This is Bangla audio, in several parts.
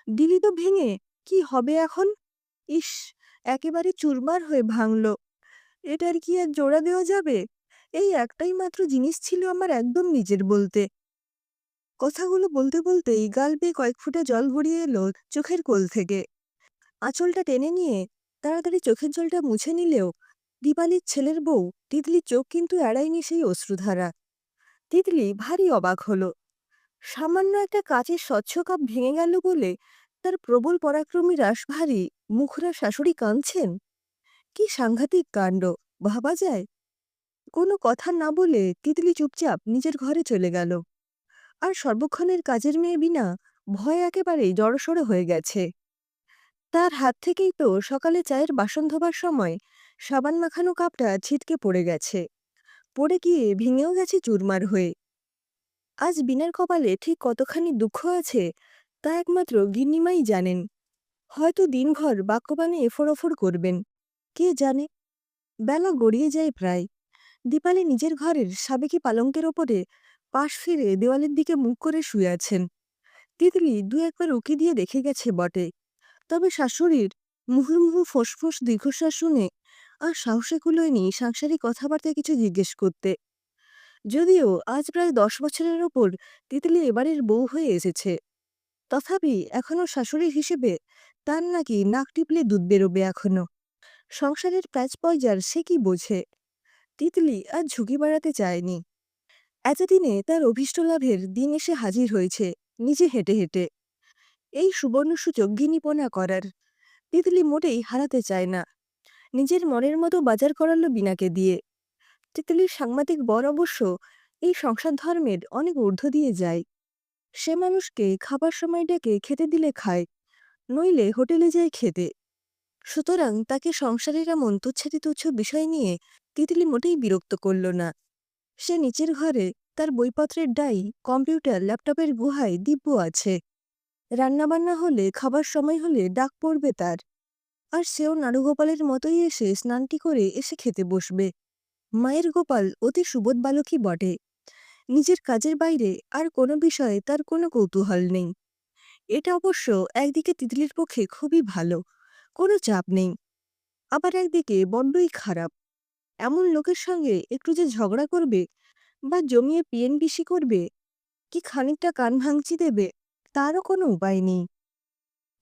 দিলি তো ভেঙে, কি হবে এখন? ইস! একেবারে চুরমার হয়ে ভাঙল। এটার কি আর জোড়া দেওয়া যাবে? এই একটাই মাত্র জিনিস ছিল আমার একদম নিজের বলতে। কথাগুলো বলতে বলতেই গাল বেয়ে কয়েক ফোঁটা জল গড়িয়ে এলো চোখের কোল থেকে। আঁচলটা টেনে নিয়ে তাড়াতাড়ি চোখের জলটা মুছে নিলেও দীপালির ছেলের বউ তিতলির চোখ কিন্তু এড়ায়নি সেই অশ্রুধারা। তিতলি ভারী অবাক হলো। সামান্য একটা কাচের স্বচ্ছ কাপ ভেঙে গেল বলে তার প্রবল পরাক্রমী রাশভারী মুখরা শাশুড়ি কাঁদছেন? কি সাংঘাতিক কাণ্ড! ভাবা যায়? কোনো কথা না বলে তিতলি চুপচাপ নিজের ঘরে চলে গেল। আর সর্বক্ষণের কাজের মেয়ে বিনা ভয়ে একেবারেই জড়সড় হয়ে গেছে। তার হাত থেকেই তো সকালে চায়ের বাসন ধোবার সময় সাবান মাখানো কাপটা ছিটকে পড়ে গেছে, পড়ে গিয়ে ভেঙেও গেছে চুরমার হয়ে। আজ বিনার কপালে ঠিক কতখানি দুঃখ আছে তা একমাত্র গিন্নিমাই জানেন। হয়তো দিনভর বাক্যবাণে এফোড় ওফোড় করবেন, কে জানে। বেলা গড়িয়ে যায় প্রায়। দীপালি নিজের ঘরের সাবেকি পালঙ্কের ওপরে পাশ ফিরে দেওয়ালের দিকে মুখ করে শুয়ে আছেন। তিতলি দু একবার উঁকি দিয়ে দেখে গেছে বটে, তবে শাশুড়ির মুহুর্মুহু ফোঁস দীর্ঘশ্বাস শুনে আর সাহসে কুলোয়নি সাংসারিক কথাবার্তা কিছু জিজ্ঞেস করতে। যদিও আজ প্রায় 10 বছরের ওপর তিতলি এবারের বউ হয়ে এসেছে, তথাপি এখনো শাশুড়ি হিসেবে তার নাকি নাক টিপলে দুধ বেরোবে এখনো। সংসারের প্যাচ পয়জার সে কি বোঝে। তিতলি আর ঝুঁকি বাড়াতে চায়নি। এতদিনে তার অভীষ্ট লাভের দিন এসে হাজির হয়েছে, নিজে হেঁটে হেঁটে। এই সুবর্ণসূচক গিনিপনা করার তিতলি মোটেই হারাতে চায় না। নিজের মনের মতো বাজার করালো বিনাকে দিয়ে। তিতলির সাংবাদিক বর অবশ্য এই সংসার ধর্মের অনেক ঊর্ধ্ব দিয়ে যায়। সে মানুষকে খাবার সময় ডেকে খেতে দিলে খায়, নইলে হোটেলে যায় খেতে। সুতরাং তাকে সংসারের এমন তুচ্ছাতি তুচ্ছ বিষয় নিয়ে তিতলি মোটেই বিরক্ত করল না। সে নিচের ঘরে তার বইপত্রের ডাই, কম্পিউটার, ল্যাপটপের গুহায় দিব্য আছে। রান্নাবান্না হলে, খাবার সময় হলে ডাক পড়বে তার। আর সেও নাড়ুগোপালের মতোই এসে স্নানটি করে এসে খেতে বসবে। মায়ের গোপাল অতি সুবোধ বালকই বটে। নিজের কাজের বাইরে আর কোনো বিষয়ে তার কোনো কৌতূহল নেই। এটা অবশ্য একদিকে তিতলির পক্ষে খুবই ভালো, কোনো চাপ নেই। আবার একদিকে বড্ডই খারাপ। এমন লোকের সঙ্গে একটু যে ঝগড়া করবে বা জমিয়ে পিএনপিসি করবে, কি খানিকটা কান ভাঙচি দেবে, তারও কোনো উপায় নেই।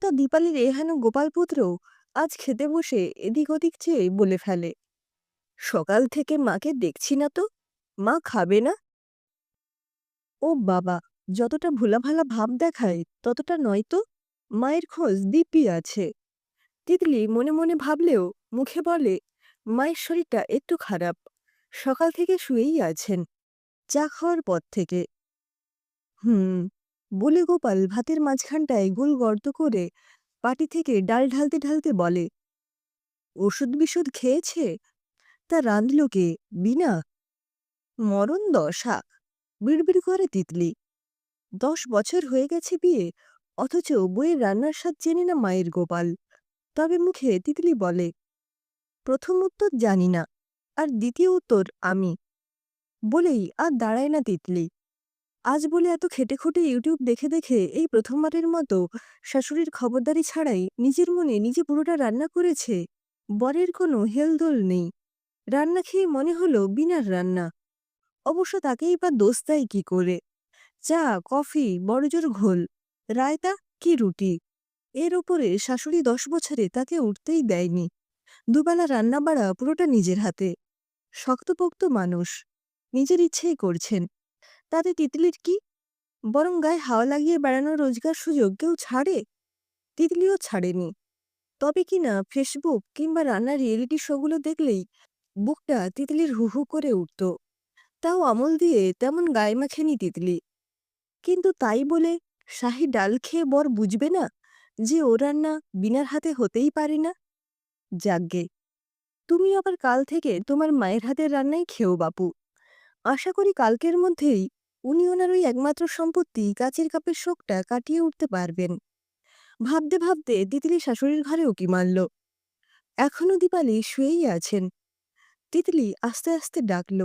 তা দীপালির এহেন গোপালপুত্র আজ খেতে বসে এদিক ওদিক চেয়ে বলে ফেলে, সকাল থেকে মাকে দেখছি না তো, মা খাবে না? ও বাবা! যতটা ভোলাভালা ভাব দেখায় ততটা নয় তো। মায়ের খোঁজ দিব্যি আছে। তিতলি মনে মনে ভাবলেও মুখে বলে, মায়ের শরীরটা একটু খারাপ, সকাল থেকে শুয়েই আছেন, চা খাওয়ার পর থেকে। হুম, বলে গোপাল ভাতের মাঝখানটায় গোল গর্ত করে পাটি থেকে ডাল ঢালতে ঢালতে বলে, ওষুধ বিশুধ খেয়েছে? তা রাঁধল কে? বিনা? মরণ দশা! বিড়বিড় করে তিতলি। 10 বছর হয়ে গেছে বিয়ে, অথচ বইয়ের রান্নার স্বাদ চেনে না মায়ের গোপাল। তবে মুখে তিতলি বলে, প্রথম উত্তর জানি না, আর দ্বিতীয় উত্তর আমি। বলেই আর দাঁড়ায় না তিতলি। আজ বলে এত খেটে খুঁটে ইউটিউব দেখে দেখে এই প্রথমবারের মতো শাশুড়ির খবরদারি ছাড়াই নিজের মনে নিজে পুরোটা রান্না করেছে। বরের কোনো হেলদোল নেই। রান্না খেয়ে মনে হলো বিনার রান্না। অবশ্য তাকেই বা দোষ দেয় কি করে? চা, কফি, বড়জোর ঘোল, রায়তা কি রুটি, এর ওপরে শাশুড়ি 10 বছরে তাকে উঠতেই দেয়নি। দুবেলা রান্না বাড়া পুরোটা নিজের হাতে। শক্তপোক্ত মানুষ, নিজের ইচ্ছেই করছেন। তাতে তিতলির কি? বরং গায়ে হাওয়া লাগিয়ে বেড়ানোর রোজগার সুযোগ কেউ ছাড়ে? তিতলিও ছাড়েনি। তবে কিনা ফেসবুক কিংবা রান্নার রিয়েলিটি শোগুলো দেখলেই বুকটা তিতলির হু হু করে উঠত। তাও আমল দিয়ে তেমন গায়ে মাখেনি তিতলি। কিন্তু তাই বলে শাহী ডাল খেয়ে বর বুঝবে না যে ও রান্না বিনার হাতে হতেই পারে না? যাকগে, তুমি আবার কাল থেকে তোমার মায়ের হাতের রান্নাই খেও বাপু। আশা করি কালকের মধ্যেই উনি ওনার ওই একমাত্র সম্পত্তি কাচের কাপের শোকটা কাটিয়ে উঠতে পারবেন। ভাবতে ভাবতে তিতলি শাশুড়ির ঘরে উকি মারল। এখনো দীপালি শুয়েই আছেন। তিতলি আস্তে আস্তে ডাকল,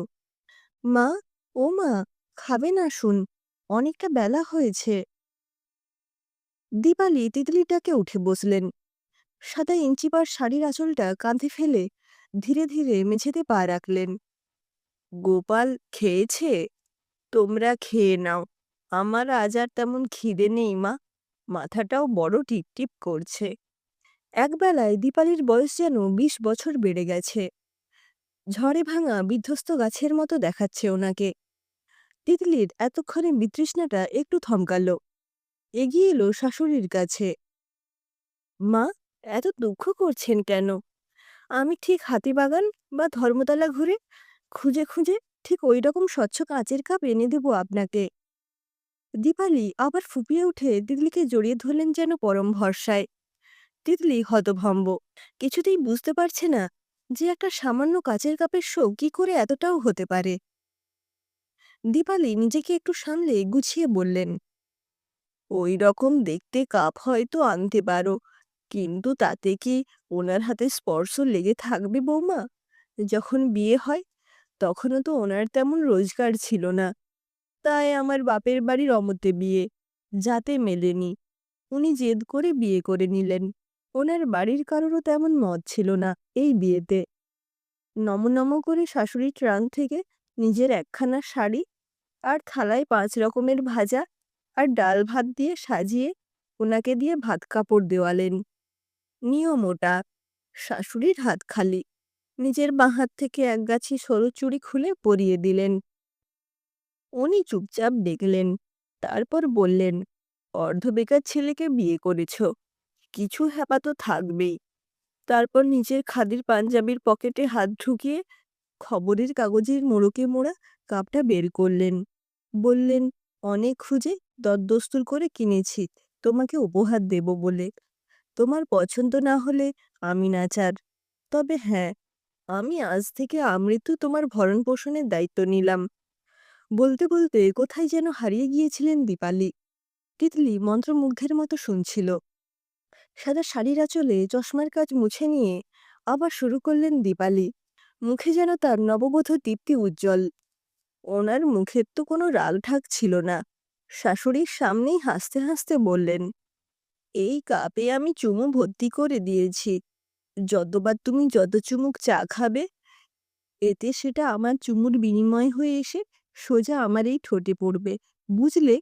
মা, ও মা, খাবেন আসুন, অনেকটা বেলা হয়েছে। দীপালি তিতলিটাকে উঠে বসলেন। সাদা ইঞ্চিপার শাড়ির আঁচলটা কাঁধে ফেলে ধীরে ধীরে মেঝেতে পা রাখলেন। গোপাল খেয়েছে? তোমরা খেয়ে নাও। আমার আজ আর তেমন খিদে নেই মা। মাথাটাও বড় টিপটিপ করছে। একবেলায় দীপালির বয়স যেন ২০ বছর বেড়ে গেছে। ঝড়ে ভাঙা বিধ্বস্ত গাছের মতো দেখাচ্ছে ওনাকে। তিতলির এতক্ষণে বিতৃষ্ণাটা একটু থমকালো। এগিয়ে এলো শাশুড়ির কাছে। মা, এত দুঃখ করছেন কেন? আমি ঠিক হাতিবাগান বা ধর্মতলা ঘুরে খুঁজে খুঁজে ঠিক ওই রকম স্বচ্ছ কাঁচের কাপ এনে দেব আপনাকে। দীপালি আবার ফুঁপিয়ে উঠে তিতলিকে জড়িয়ে ধরলেন যেন পরম ভরসায়। তিতলি হতভম্ব। কিছুতেই বুঝতে পারছে না যে একটা সামান্য কাচের কাপের শোক কি করে এতটাও হতে পারে। দীপালি নিজেকে একটু সামলে গুছিয়ে বললেন, ওই রকম দেখতে কাপ হয়তো আনতে পারো, কিন্তু তাতে কি ওনার হাতে স্পর্শ লেগে থাকবে বৌমা? যখন বিয়ে হয় তখনও তো ওনার তেমন রোজগার ছিল না। তাই আমার বাপের বাড়ির অমতে বিয়ে, যাতে মেলেনি। উনি জেদ করে বিয়ে করে নিলেন। ওনার বাড়ির কারোরও তেমন মত ছিল না এই বিয়েতে। নম নম করে শাশুড়ির ট্রাঙ্ক থেকে নিজের একখানা শাড়ি আর থালায় ৫ রকমের ভাজা আর ডাল ভাত দিয়ে সাজিয়ে ওনাকে দিয়ে ভাত কাপড় দেওয়ালেন। নিয়ম ওটা। শাশুড়ির হাত খালি। নিজের বাঁ হাত থেকে একগাছি সরু চুড়ি খুলে পরিয়ে দিলেন। উনি চুপচাপ দেখলেন। তারপর বললেন, অর্ধবেকার ছেলেকে বিয়ে করেছ, কিছু হ্যাপা তো থাকবেই। তারপর নিজের খাদির পাঞ্জাবির পকেটে হাত ঢুকিয়ে খবরের কাগজের মোড়কে মোড়া কাপটা বের করলেন। বললেন, অনেক খুঁজে দরদস্তুর করে কিনেছি তোমাকে উপহার দেব বলে। তোমার পছন্দ না হলে আমি নাচার। তবে হ্যাঁ, আমি আজ থেকে আমৃত্যু তোমার ভরণ পোষণের দায়িত্ব নিলাম। বলতে বলতে কোথায় যেন হারিয়ে গিয়েছিলেন দীপালি। তিতলি মন্ত্রমুগ্ধের মতো শুনছিল। সাদা শাড়ির আঁচলে চশমার কাজ মুছে নিয়ে আবার শুরু করলেন দীপালি। মুখে যেন তার নববধূ দীপ্তি উজ্জ্বল। ওনার মুখের তো কোনো রাগ ঢাক ছিল না। শাশুড়ির সামনেই হাসতে হাসতে বললেন, এই কাপে আমি চুমু ভর্তি করে দিয়েছি। যতবার তুমি যত চুমুক চা খাবে, এতে সেটা আমার চুমুর বিনিময় হয়ে এসে সোজা আমার এই ঠোঁটে পড়বে, বুঝলে?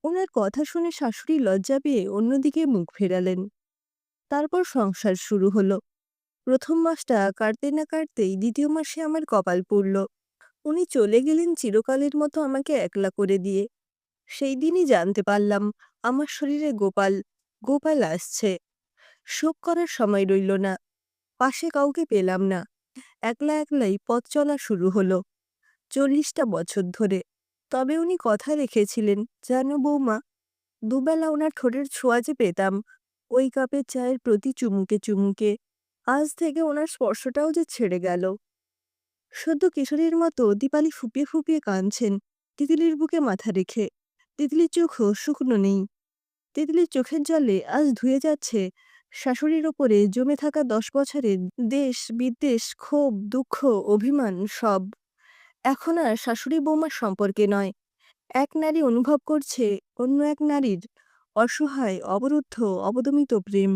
ওনার কথা শুনে শাশুড়ি লজ্জা পেয়ে অন্যদিকে মুখ ফেরালেন। তারপর সংসার শুরু হলো। প্রথম মাসটা কাটতে না কাটতেই দ্বিতীয় মাসে আমার কপাল পুড়ল। উনি চলে গেলেন চিরকালের মতো আমাকে একলা করে দিয়ে। সেই দিনই জানতে পারলাম আমার শরীরে গোপাল গোপাল আসছে। শোক করার সময় রইল না। পাশে কাউকে পেলাম না। একলা একলাই পথ চলা শুরু হলো ৪০টা বছর ধরে। তবে উনি কথা রেখেছিলেন, জানো বৌমা, দুবেলা ওনার ঠোঁটের ছোঁয়া যে পেতাম ওই কাপের চায়ের প্রতি চুমুকে চুমুকে, আজ থেকে ওনার স্পর্শটাও যে ছেড়ে গেল। সদ্য কিশোরীর মতো দীপালি ফুপিয়ে ফুপিয়ে কাঁদছেন তিতলির বুকে মাথা রেখে। তিতলির চোখও শুকনো নেই। তিতলির চোখের জলে আজ ধুয়ে যাচ্ছে শাশুড়ির ওপরে জমে থাকা ১০ বছরের দেশ বিদ্বেষ, ক্ষোভ, দুঃখ, অভিমান সব। এখন আর শাশুড়ি বৌমার সম্পর্কে নয়, এক নারী অনুভব করছে অন্য এক নারীর অসহায়, অবরুদ্ধ, অবদমিত প্রেম।